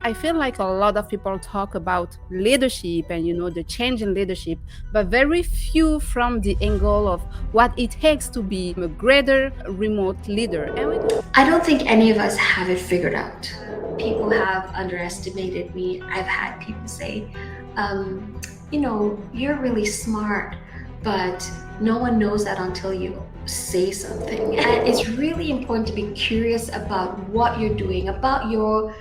I feel like a lot of people talk about leadership and the change in leadership, but very few from the angle of what it takes to be a greater remote leader. I don't think any of us have it figured out. People have underestimated me. I've had people say, you're really smart, but no one knows that until you say something. And it's really important to be curious about what you're doing, about your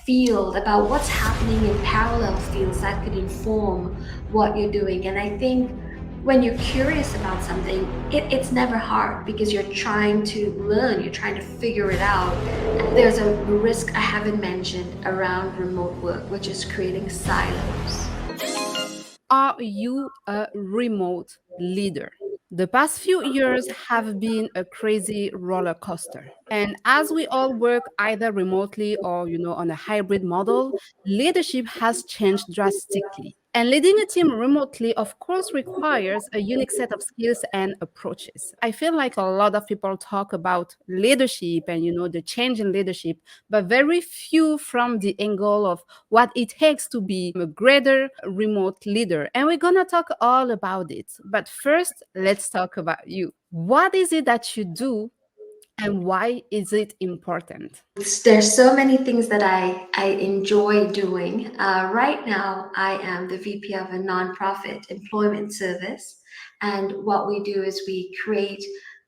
field, about what's happening in parallel fields that could inform what you're doing. And I think when you're curious about something, it's never hard because you're trying to learn, you're trying to figure it out. There's a risk I haven't mentioned around remote work, which is creating silos. Are you a remote leader? The past few years have been a crazy roller coaster. And as we all work either remotely or, on a hybrid model, leadership has changed drastically. And leading a team remotely, of course, requires a unique set of skills and approaches. I feel like a lot of people talk about leadership and, the change in leadership, but very few from the angle of what it takes to be a greater remote leader. And we're going to talk all about it. But first, let's talk about you. What is it that you do and why is it important? There's so many things that I enjoy doing. Right now, I am the VP of a nonprofit employment service. And what we do is we create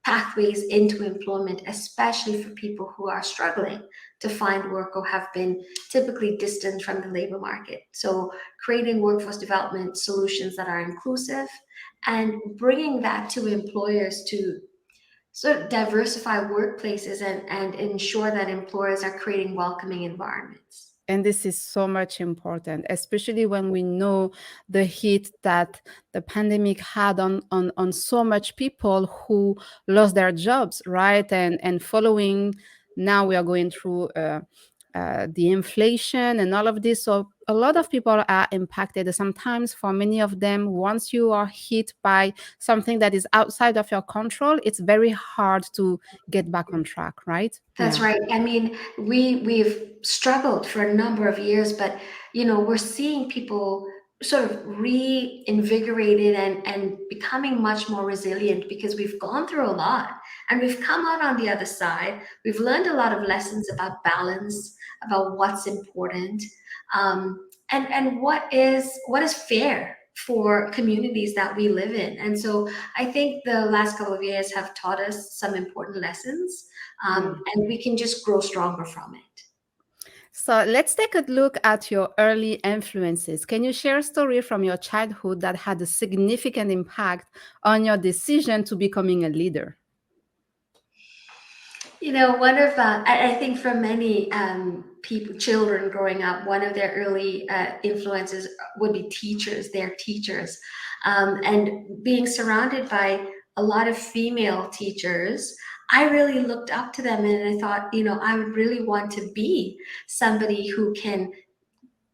pathways into employment, especially for people who are struggling to find work or have been typically distant from the labor market. So, creating workforce development solutions that are inclusive and bringing that to employers to sort of diversify workplaces and ensure that employers are creating welcoming environments. And this is so much important, especially when we know the hit that the pandemic had on so much people who lost their jobs, right? And following, now we are going through the inflation and all of this. So a lot of people are impacted. Sometimes for many of them, once you are hit by something that is outside of your control, it's very hard to get back on track, right? That's Yeah. right. I mean, we've struggled for a number of years, but we're seeing people sort of reinvigorated and becoming much more resilient because we've gone through a lot and we've come out on the other side. We've learned a lot of lessons about balance, about what's important, and what is fair for communities that we live in. And so I think the last couple of years have taught us some important lessons, Yeah. and we can just grow stronger from it. So let's take a look at your early influences. Can you share a story from your childhood that had a significant impact on your decision to becoming a leader? One of I think for many people, children growing up, one of their early influences would be teachers, their teachers, and being surrounded by a lot of female teachers. I really looked up to them, and I thought, I would really want to be somebody who can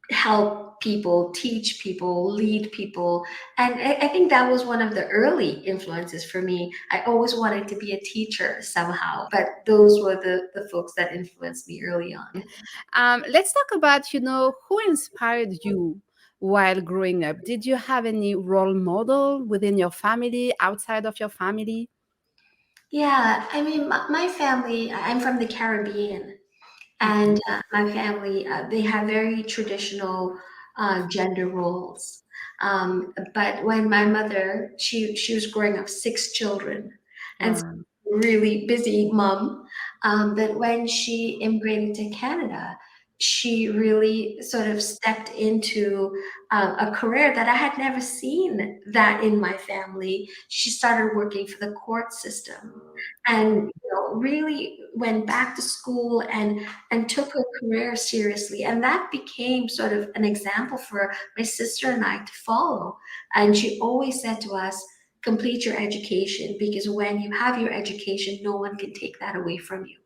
help people, teach people, lead people. And I think that was one of the early influences for me. I always wanted to be a teacher somehow, but those were the folks that influenced me early on. Let's talk about, who inspired you while growing up. Did you have any role model within your family, outside of your family? Yeah, I mean, my family, I'm from the Caribbean, and Okay. my family, they have very traditional gender roles. But when my mother, she was growing up six children, and so Wow. really busy mom. But when she immigrated to Canada, she really sort of stepped into a career that I had never seen that in my family. She started working for the court system and really went back to school and took her career seriously, and that became sort of an example for my sister and I to follow. And she always said to us, complete your education, because when you have your education, no one can take that away from you.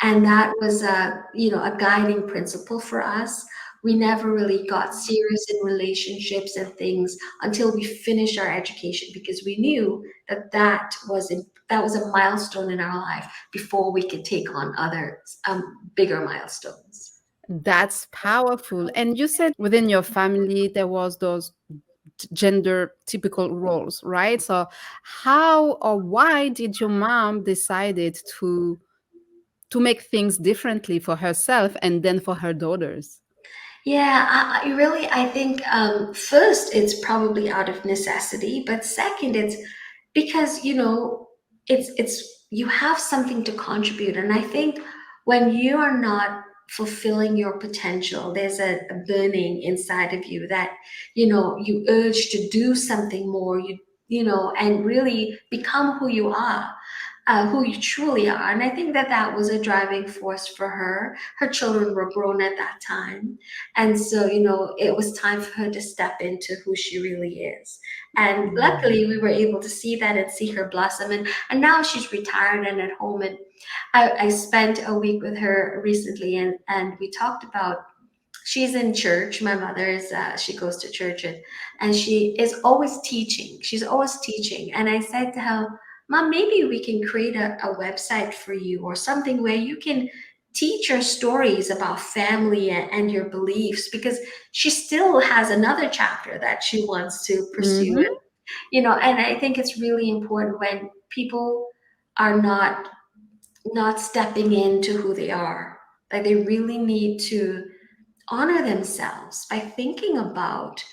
And that was a guiding principle for us. We never really got serious in relationships and things until we finished our education, because we knew that that was a milestone in our life before we could take on other bigger milestones. That's powerful. And you said within your family there was those gender typical roles, right? So how or why did your mom decided to make things differently for herself and then for her daughters? Yeah, I really, I think first it's probably out of necessity, but second it's because it's you have something to contribute, and I think when you are not fulfilling your potential, there's a burning inside of you that you urge to do something more, and really become who you are. Who you truly are. And I think that that was a driving force for her. Her children were grown at that time. And so, it was time for her to step into who she really is. And Mhm. luckily, we were able to see that and see her blossom. And now she's retired and at home. And I spent a week with her recently, and we talked about she's in church. My mother is she goes to church, and she is always teaching. She's always teaching. And I said to her, Mom, maybe we can create a website for you or something where you can teach your stories about family and your beliefs, because she still has another chapter that she wants to pursue. Mhm. And I think it's really important when people are not stepping into who they are. Like, they really need to honor themselves by thinking about,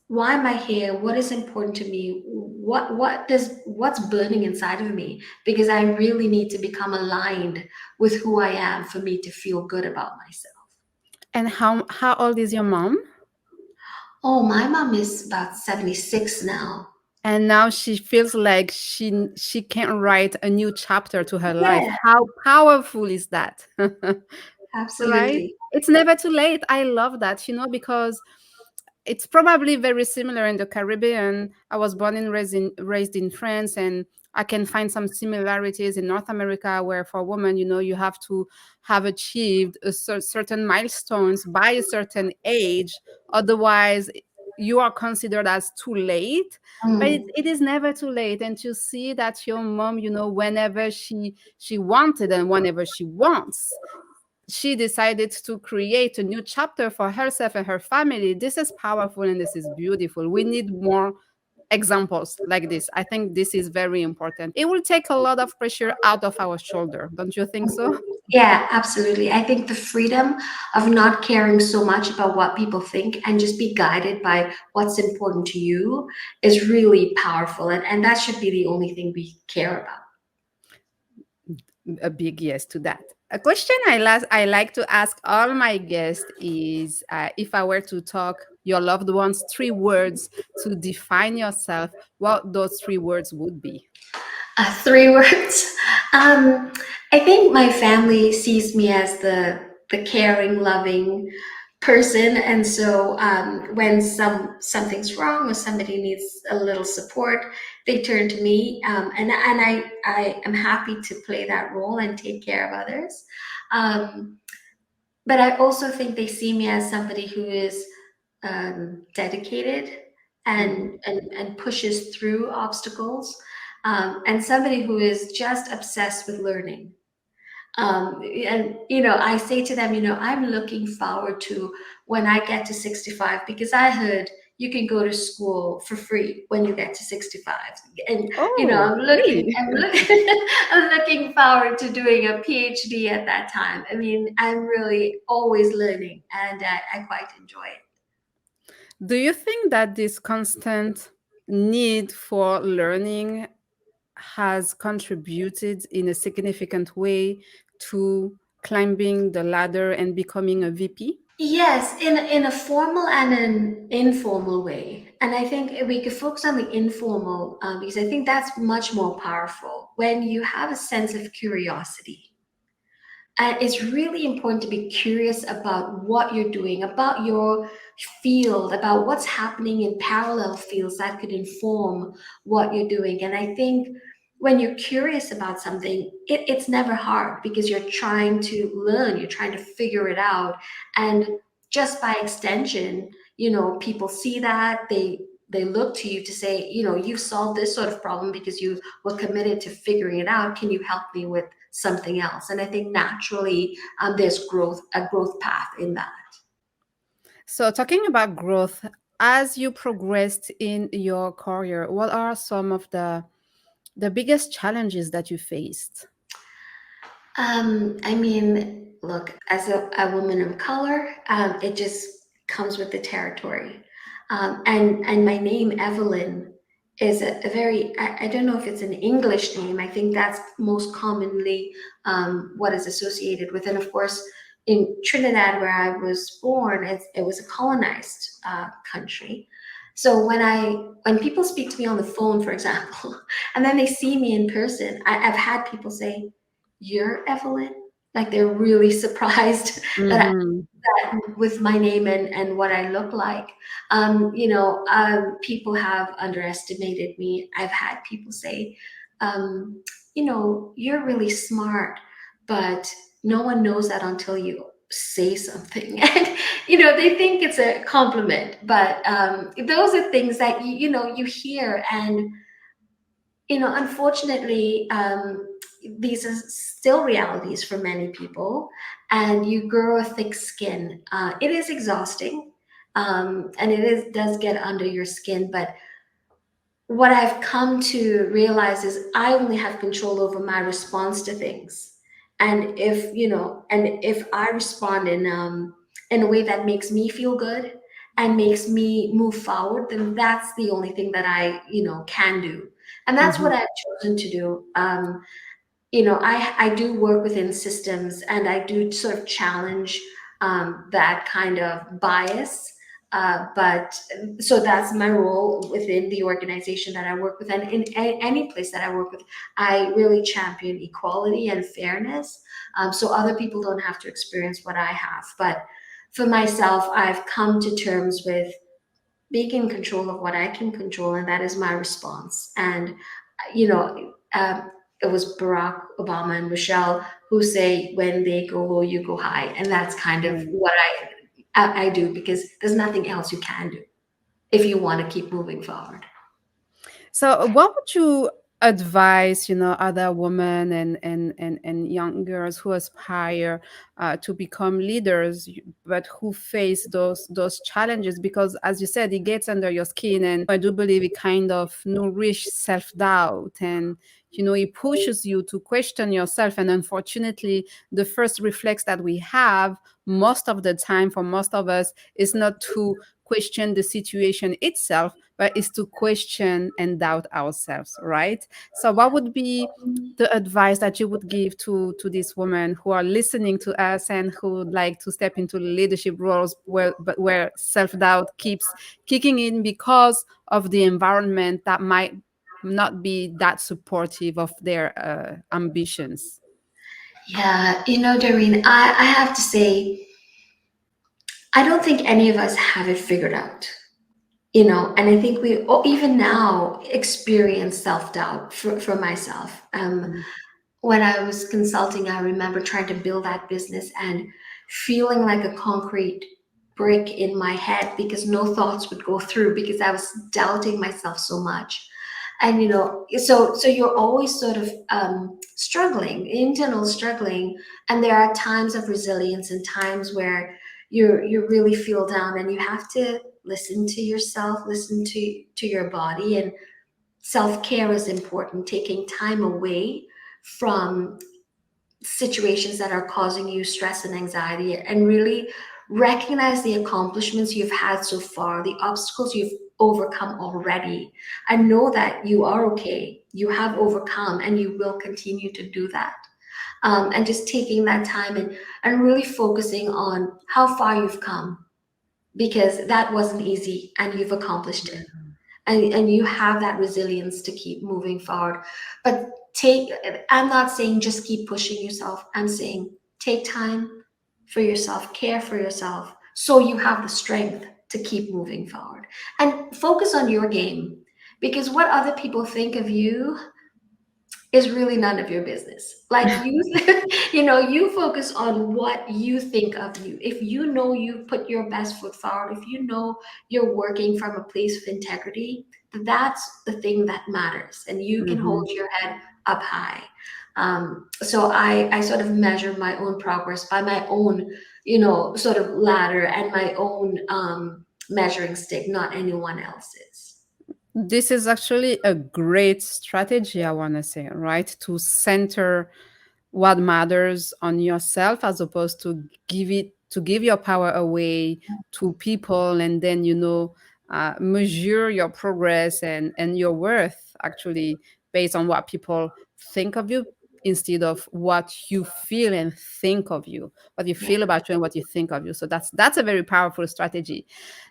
why am I here? What is important to me? What's burning inside of me? Because I really need to become aligned with who I am for me to feel good about myself. And how old is your mom? Oh, my mom is about 76 now. And now she feels like she can write a new chapter to her life. Yeah, How powerful is that? Right? absolutely. It's never too late. I love that, because it's probably very similar in the Caribbean. I was born and raised in France, and I can find some similarities in North America, where for women, you have to have achieved certain milestones by a certain age. Otherwise, you are considered as too late. But it, Mm. it is never too late. And to see that your mom, whenever she wanted and whenever she wants, she decided to create a new chapter for herself and her family. This is powerful and this is beautiful. We need more examples like this. I think this is very important. It will take a lot of pressure out of our shoulder. Don't you think so? Yeah, absolutely. I think the freedom of not caring so much about what people think and just be guided by what's important to you is really powerful. And that should be the only thing we care about. A big yes to that. A question I like to ask all my guests is, if I were to talk your loved ones 3 words to define yourself, what those 3 words would be. 3 words. Um, I think my family sees me as the caring, loving person, and so when something's wrong or somebody needs a little support, they turn to me, and I am happy to play that role and take care of others. Um, but I also think they see me as somebody who is dedicated Mhm. and pushes through obstacles, and somebody who is just obsessed with learning. And I say to them, I'm looking forward to when I get to 65, because I heard you can go to school for free when you get to 65. And Oh, really? I'm looking forward to doing a PhD at that time. I mean, I'm really always learning, and I quite enjoy it. Do you think that this constant need for learning has contributed in a significant way to climbing the ladder and becoming a VP? Yes, in a formal and an informal way. And I think we could focus on the informal, because I think that's much more powerful when you have a sense of curiosity. And it's really important to be curious about what you're doing, about your field, about what's happening in parallel fields that could inform what you're doing. And I think when you're curious about something, it's never hard because you're trying to learn, you're trying to figure it out. And just by extension, people see that, they look to you to say, you've solved this sort of problem because you were committed to figuring it out. Can you help me with something else. And I think naturally, there's a growth path in that. So, talking about growth, as you progressed in your career, what are some of the biggest challenges that you faced? I mean, look, as a woman of color, it just comes with the territory. And my name, Evelyn, is a very, I don't know if it's an English name. I think that's most commonly what is associated with. And of course, in Trinidad, where I was born, it was a colonized country. So when people speak to me on the phone, for example, and then they see me in person, I've had people say, "You're Evelyn?" Like they're really surprised that Mm-hmm. with my name and what I look like. People have underestimated me. I've had people say, um, you're really smart, but no one knows that until you say something. And, they think it's a compliment, but those are things that, you hear. And unfortunately, these are still realities for many people, and you grow a thick skin. It is exhausting, and does get under your skin. But what I've come to realize is I only have control over my response to things. And if I respond in a way that makes me feel good and makes me move forward, then that's the only thing that I, can do. And that's Mm-hmm. what I've chosen to do. I do work within systems, and I do sort of challenge that kind of bias. But so that's my role within the organization that I work with, and in any place that I work with, I really champion equality and fairness, so other people don't have to experience what I have. But for myself, I've come to terms with being in control of what I can control, and that is my response. And you know, it was Barack Obama and Michelle who say, "When they go low, you go high," and that's kind of what I do, because there's nothing else you can do if you want to keep moving forward. So, what would you advise, other women and young girls who aspire to become leaders, but who face those challenges? Because, as you said, it gets under your skin, and I do believe it kind of nourish self doubt, and it pushes you to question yourself. And unfortunately, the first reflex that we have most of the time for most of us is not to question the situation itself, but is to question and doubt ourselves, right? So, what would be the advice that you would give to these women who are listening to us and who would like to step into leadership roles where self doubt keeps kicking in because of the environment that might not be that supportive of their ambitions? Yeah, Doreen, I have to say, I don't think any of us have it figured out. And I think we even now experience self-doubt for myself. Mhm. When I was consulting, I remember trying to build that business and feeling like a concrete brick in my head because no thoughts would go through because I was doubting myself so much. And so you're always sort of struggling, internal struggling, and there are times of resilience and times where you really feel down, and you have to listen to yourself, listen to your body. And self-care is important, taking time away from situations that are causing you stress and anxiety, and really recognize the accomplishments you've had so far, the obstacles you've overcome already, and know that you are okay, you have overcome, and you will continue to do that. And just taking that time and really focusing on how far you've come, because that wasn't easy and you've accomplished it, and you have that resilience to keep moving forward. But take I'm not saying just keep pushing yourself, I'm saying take time for yourself, care for yourself, so you have the strength to keep moving forward, and focus on your game, because what other people think of you is really none of your business. Like you, you focus on what you think of you. If you know you put your best foot forward, if you know you're working from a place of integrity, that's the thing that matters, and you can hold Mhm. your head up high. So I sort of measure my own progress by my own, sort of ladder and my own measuring stick, not anyone else's. This is actually a great strategy, I want to say, right? To center what matters on yourself as opposed to give your power away to people, and then measure your progress and your worth actually based on what people think of you instead of what you feel and think of you, what you Yeah. feel about you and what you think of you. So that's a very powerful strategy.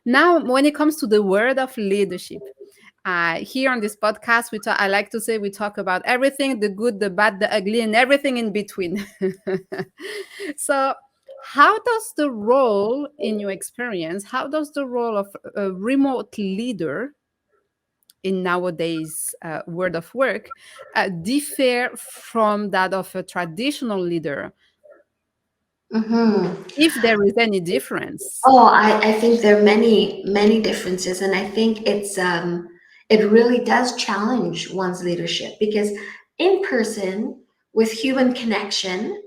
Now when it comes to the word of leadership, here on this podcast, I like to say we talk about everything, the good, the bad, the ugly, and everything in between. So, how does the role, in your experience, how does the role of a remote leader in nowadays world of work differ from that of a traditional leader, Hmm. if there is any difference? Oh, I think there are many, many differences, and I think it really does challenge one's leadership because in person with human connection,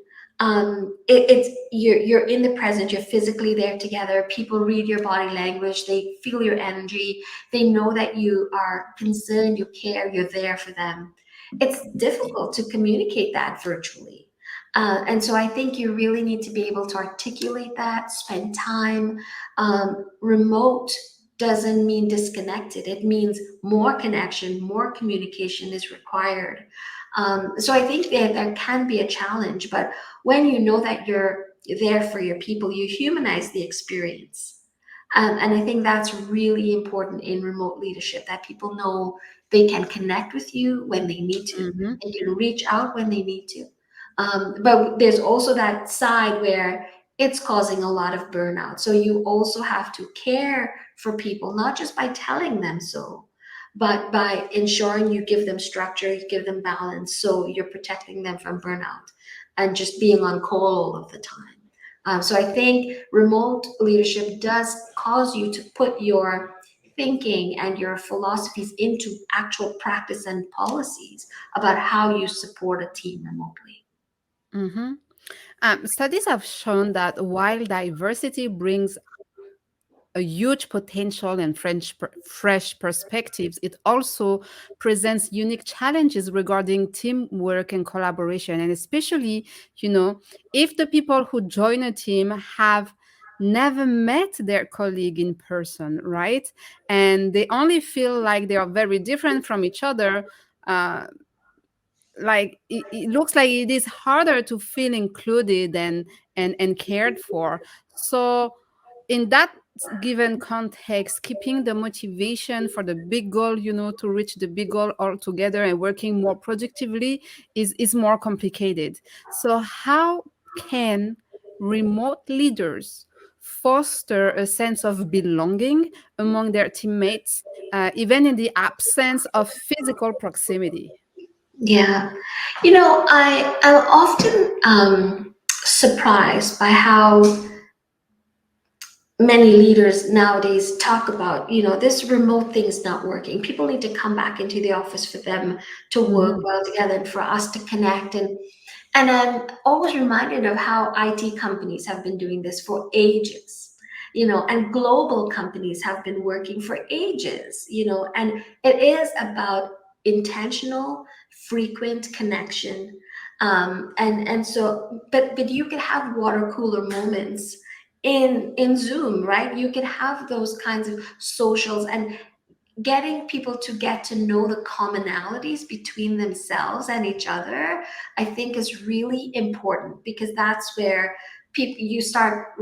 it's you're in the present, you're physically there together. People read your body language, they feel your energy, they know that you are concerned, you care, you're there for them. It's difficult to communicate that virtually. And so I think you really need to be able to articulate that, spend time. Remote doesn't mean disconnected, it means more connection, more communication is required. So I think that there can be a challenge, but when you know that you're there for your people, you humanize the experience. And I think that's really important in remote leadership that people know they can connect with you when they need to, Hmm. they can reach out when they need to. But there's also that side where it's causing a lot of burnout. So you also have to care for people, not just by telling them so, but by ensuring you give them structure, you give them balance, so you're protecting them from burnout and just being on call all of the time. So I think remote leadership does cause you to put your thinking and your philosophies into actual practice and policies about how you support a team remotely. Hmm. Studies have shown that while diversity brings a huge potential and fresh perspectives, it also presents unique challenges regarding teamwork and collaboration. And especially, if the people who join a team have never met their colleague in person, right? And they only feel like they are very different from each other. Uh, like it looks like it is harder to feel included and cared for. So in that given context, keeping the motivation for the big goal, to reach the big goal all together and working more productively is more complicated. So how can remote leaders foster a sense of belonging among their teammates, even in the absence of physical proximity? Yeah. I'm often surprised by how many leaders nowadays talk about, this remote thing is not working. People need to come back into the office for them to work Mhm. well together and for us to connect. And I'm always reminded of how IT companies have been doing this for ages, and global companies have been working for ages, and it is about intentional, frequent connection. And so, but you could have water cooler moments in Zoom, right? You could have those kinds of socials and getting people to get to know the commonalities between themselves and each other. I think is really important because that's where people you start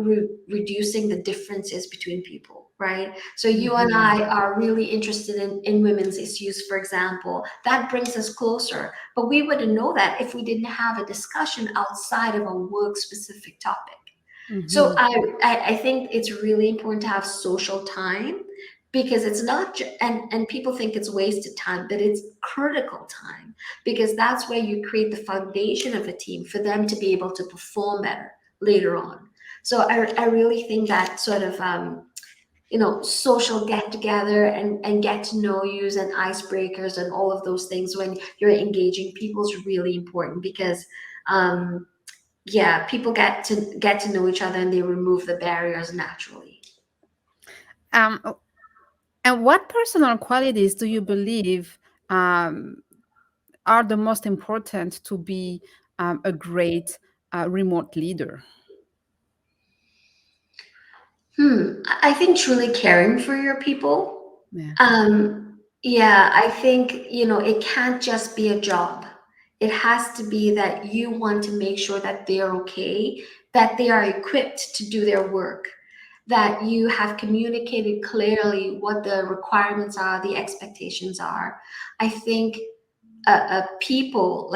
reducing the differences between people, right? So you and Mhm. I are really interested in women's issues, for example. That brings us closer, but we wouldn't know that if we didn't have a discussion outside of a work specific topic. So Mhm. I think it's really important to have social time because it's not and people think it's wasted time, but it's critical time because that's where you create the foundation of a team for them to be able to perform better later on. So I really think that sort of social get together and get to know yous and icebreakers and all of those things when you're engaging people is really important because um, yeah, people get to know each other and they remove the barriers naturally. Um, and what personal qualities do you believe um, are the most important to be a great remote leader? I think truly caring for your people. Yeah. Yeah, I think, it can't just be a job. It has to be that you want to make sure that they're okay, that they are equipped to do their work, that you have communicated clearly what the requirements are, the expectations are. I think a people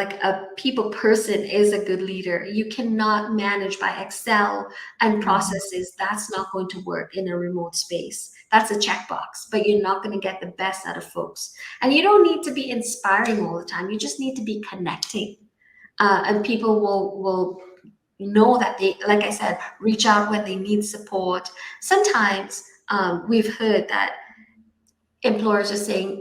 person is a good leader. You cannot manage by Excel and Mhm. processes. That's not going to work in a remote space. That's a checkbox, but you're not going to get the best out of folks. And you don't need to be inspiring all the time. You just need to be connecting, and people will know that they, like I said, reach out when they need support. Sometimes we've heard that employers are saying,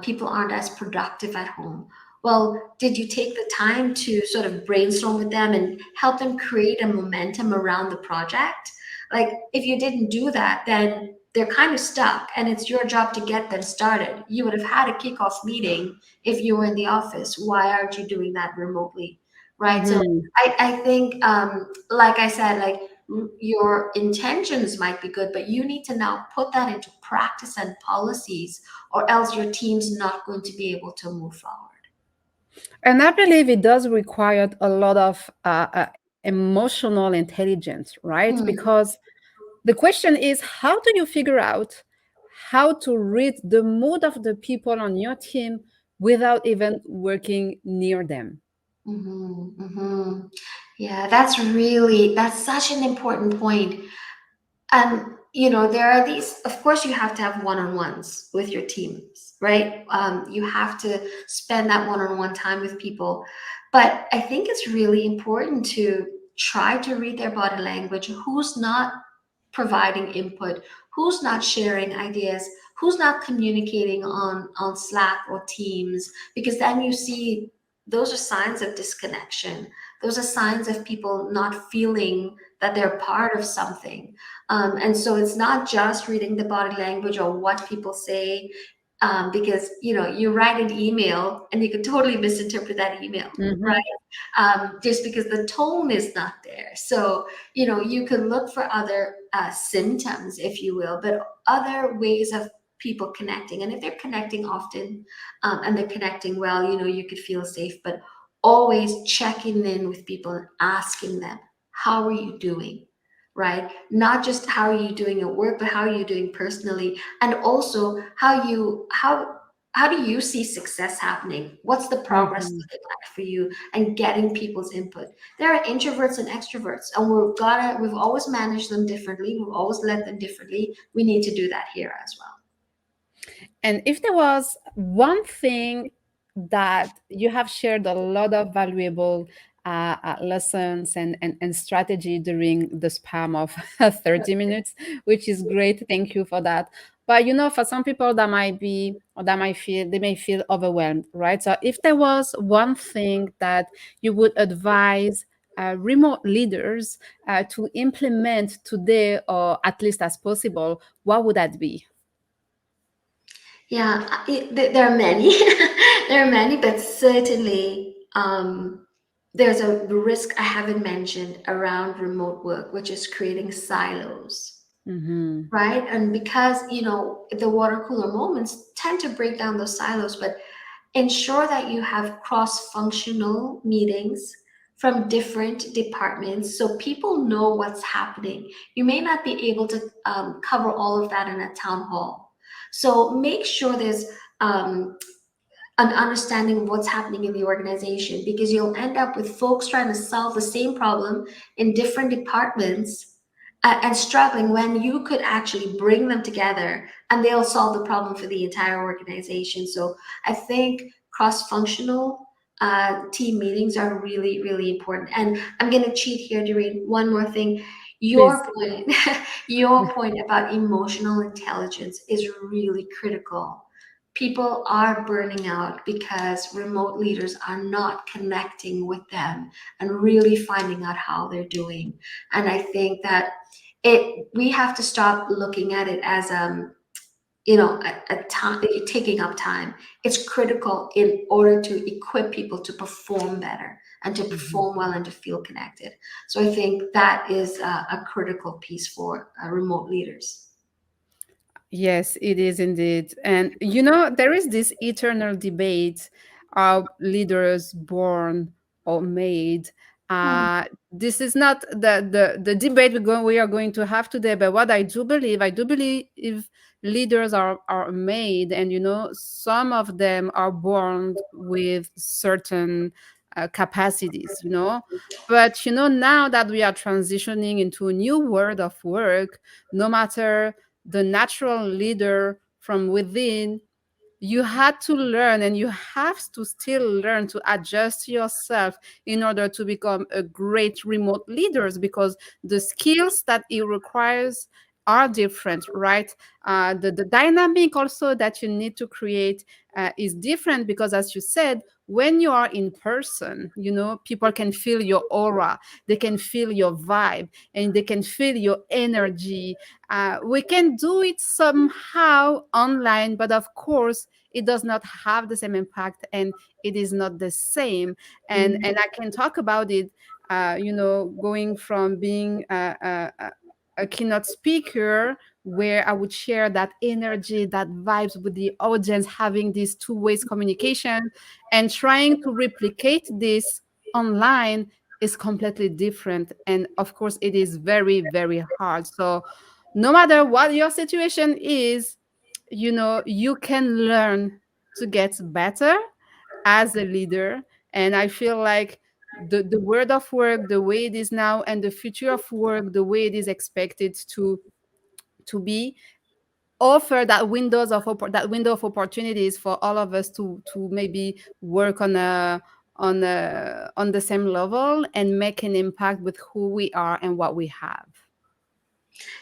people aren't as productive at home. Well, did you take the time to sort of brainstorm with them and help them create a momentum around the project? Like, if you didn't do that, then they're kind of stuck, and it's your job to get them started. You would have had a kickoff meeting if you were in the office. Why aren't you doing that remotely? Right. So Mhm. I think, like I said, like your intentions might be good, but you need to now put that into practice and policies, or else your team's not going to be able to move forward. And I believe it does require a lot of emotional intelligence, right? Hmm. Because the question is, how do you figure out how to read the mood of the people on your team without even working near them? Hmm. Hmm. Yeah, that's such an important point. There are these, of course, you have to have one-on-ones with your teams, right? You have to spend that one-on-one time with people. But I think it's really important to try to read their body language. Who's not providing input, who's not sharing ideas, who's not communicating on Slack or Teams, because then you see those are signs of disconnection. Those are signs of people not feeling that they're part of something. And so it's not just reading the body language or what people say, because you write an email and you could totally misinterpret that email, right? Hmm. Just because the tone is not there. So you can look for other symptoms, if you will, but other ways of people connecting. And if they're connecting often, and they're connecting well, you could feel safe. But always checking in with people and asking them, how are you doing? Right? Not just how are you doing at work, but how are you doing personally? And also how do you see success happening? What's the progress Hmm. looking like for you? And getting people's input. There are introverts and extroverts, and we've always managed them differently. We've always led them differently. We need to do that here as well. And if there was one thing that you have shared a lot of valuable lessons and strategy during the span of 30 minutes, which is great. Thank you for that. But for some people that might be or that might feel they may feel overwhelmed, right? So if there was one thing that you would advise remote leaders to implement today or at least as possible, what would that be? Yeah, there are many. There are many, but certainly there's a risk I haven't mentioned around remote work, which is creating silos, Hmm. right? And because, the water cooler moments tend to break down those silos, but ensure that you have cross-functional meetings from different departments so people know what's happening. You may not be able to cover all of that in a town hall. So make sure there's um, an understanding of what's happening in the organization, because you'll end up with folks trying to solve the same problem in different departments, and struggling when you could actually bring them together and they'll solve the problem for the entire organization. So I think cross-functional team meetings are really, really important. And I'm going to cheat here, Doreen. One more thing. Your Please. point, your point about emotional intelligence is really critical. People are burning out because remote leaders are not connecting with them and really finding out how they're doing. And I think that we have to stop looking at it as a time taking up time. It's critical in order to equip people to perform better and to Mhm. perform well and to feel connected. So I think that is a critical piece for remote leaders. Yes, it is indeed. And there is this eternal debate: are leaders born or made? Hmm. This is not the debate we are going to have today, but what I do believe if leaders are made, and some of them are born with certain capacities, but now that we are transitioning into a new world of work, no matter the natural leader from within, you had to learn, and you have to still learn to adjust yourself in order to become a great remote leaders, because the skills that it requires are different, right? The dynamic also that you need to create is different, because as you said, when you are in person, people can feel your aura, they can feel your vibe, and they can feel your energy. We can do it somehow online, but of course it does not have the same impact, and it is not the same. And I can talk about it, going from being a keynote speaker, where I would share that energy, that vibes with the audience, having these two ways communication, and trying to replicate this online is completely different. And of course it is very, very hard. So no matter what your situation is, you can learn to get better as a leader. And I feel like the world of work, the way it is now, and the future of work, the way it is expected to be, offer that window of opportunities for all of us to maybe work on the same level and make an impact with who we are and what we have.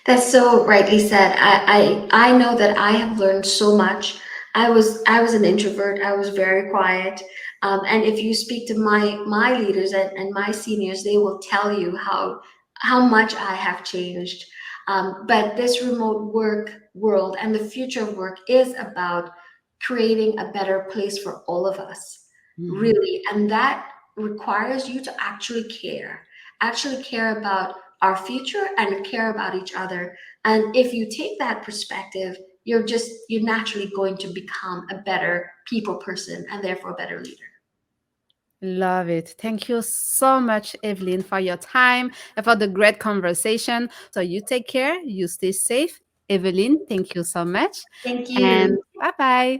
That's so rightly said. I know that I have learned so much. I was an introvert. I was very quiet. And if you speak to my leaders and my seniors, they will tell you how much I have changed. But this remote work world and the future of work is about creating a better place for all of us, Mhm. really. And that requires you to actually care about our future and care about each other. And if you take that perspective, you're naturally going to become a better people person and therefore a better leader. Love it. Thank you so much, Evelyn, for your time and for the great conversation. So you take care, you stay safe. Evelyn, thank you so much. Thank And you. bye bye.